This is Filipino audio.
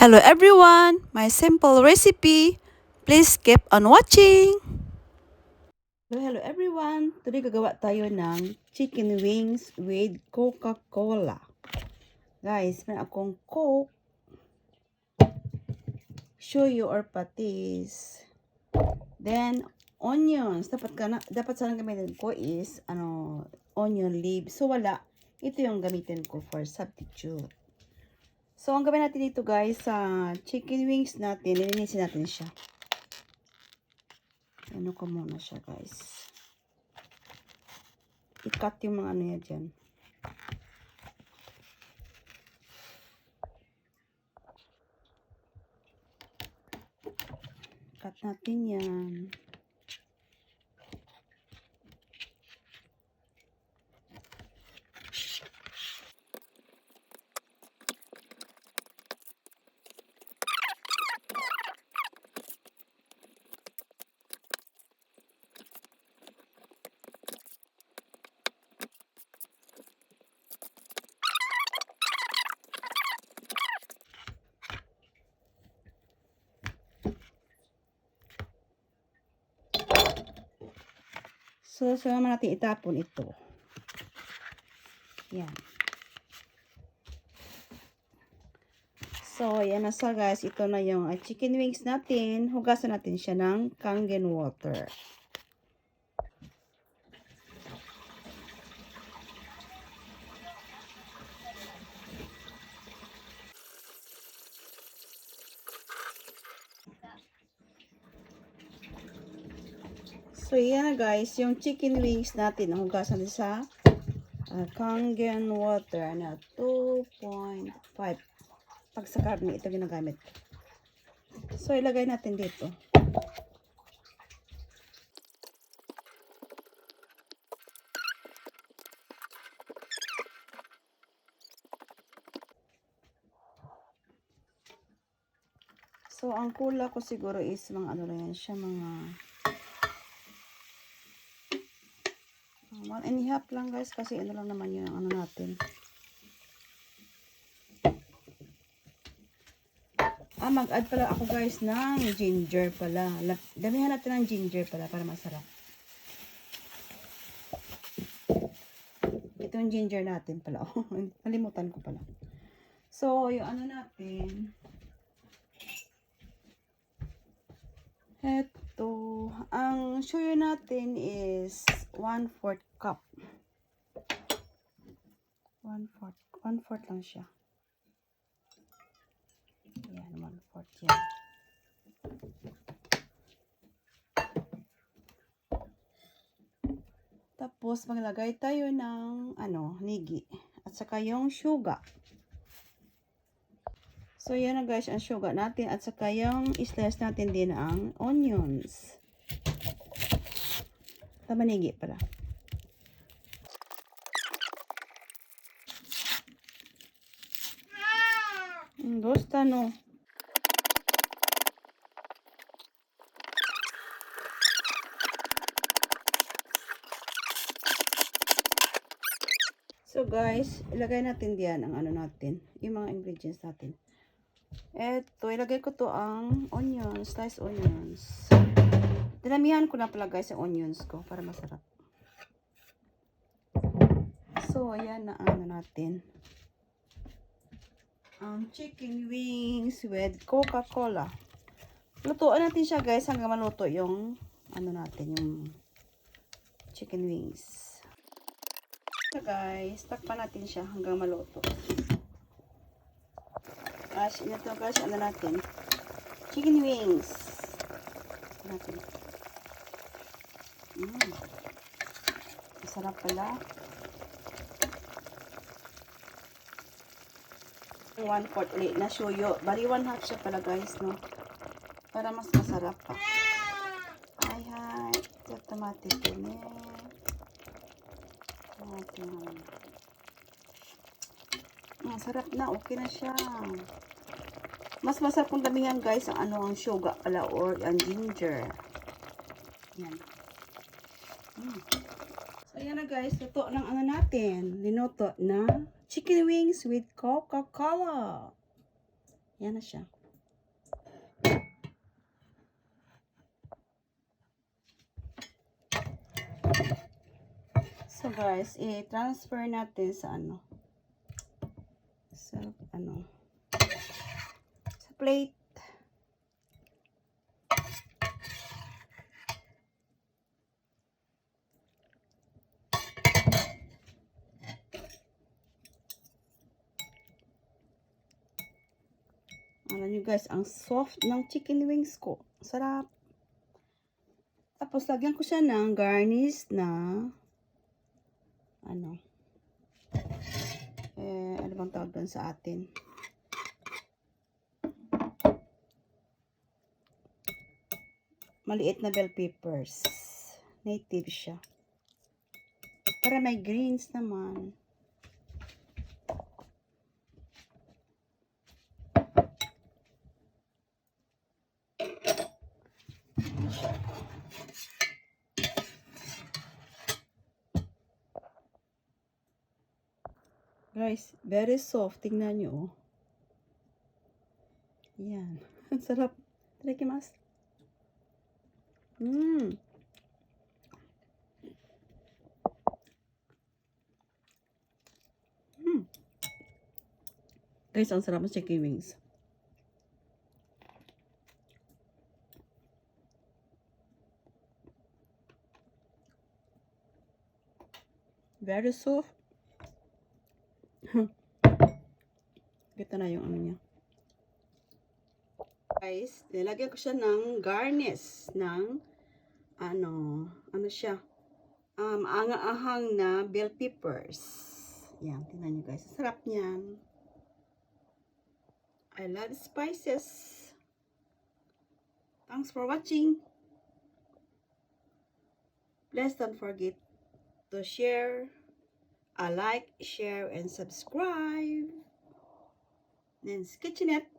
Hello everyone! My simple recipe. Please keep on watching! Hello everyone! Today gagawa tayo ng chicken wings with Coca-Cola. Guys, may akong Coke, shoyu or patis, then onions. Dapat sana gamitin ko is onion leaves. So wala. Ito yung gamitin ko for substitute. So, ang gawin natin dito guys, sa chicken wings natin, lilinisin natin siya. Ano ko muna siya guys. I-cut yung mga ano yan dyan. Cut natin yan. So naman natin itapon ito. Yan. So, yan na sa guys. Ito na yung chicken wings natin. Hugasan natin siya ng Kangen water. So, yan na guys, yung chicken wings natin, hugasan din sa Kangen water na 2.5. Pag sa karne, ito ginagamit. So, ilagay natin dito. So, ang kula ko siguro is mga ano lang yan siya, mga 1.5 lang guys, kasi ano lang naman yun ang ano natin. Mag-add pala ako guys ng ginger pala. Damihan natin ng ginger pala para masarap. Ito yung ginger natin pala. Nalimutan ko pala. So, yung ano natin. Ito. Ang shoyu natin is 1/4 cup. 1/4 lang siya. Yan, 1/4 yan. Tapos, maglagay tayo ng, nigi. At saka yung sugar. So, yan na guys, ang sugar natin. At saka yung slice natin din ang onions. Tama, nigi pala. Gusto, no? So guys, ilagay natin diyan ang ano natin, yung mga ingredients natin. Eto, ilagay ko to ang onions, sliced onions. Dinamihan ko na pala guys ang onions ko para masarap. So, ayan na ano natin. Ang chicken wings with Coca-Cola. Lutuan natin siya guys hanggang maluto yung ano natin, yung chicken wings. So guys, takpan natin siya hanggang maluto. Ito guys, ano natin? Chicken wings. Natin. Masarap pala. 1/4 ulit na shoyu. Bali 1/2 siya pala guys, no? Para mas masarap pa. Hi. Ito tomato din. Sarap na, okay na siya. Mas masarap kung damihan guys ang sugar pala or ang ginger. Yan. So yan na guys, luto ng ano natin. Linuto na chicken wings with Coca-Cola. Yan na siya. So guys, i-transfer natin sa sa plate. Alam nyo guys, ang soft ng chicken wings ko. Sarap. Tapos, lagyan ko siya ng garnish na ano bang tawag doon sa atin? Maliit na bell peppers. Native siya. Para may greens naman. Guys, very soft. Tingnan nyo. Yan. Ang sarap. Itadakimasu. Guys, ang sarap ng chicken wings. Very soft. Kita na yung niya. Guys, nilagyan ko siya ng garnish ng siya? Ahang na bell peppers. Yan, tingnan nyo guys. Sarap niyan. I love spices. Thanks for watching. Please don't forget to share, like, share, and subscribe. Nan's Kitchenette.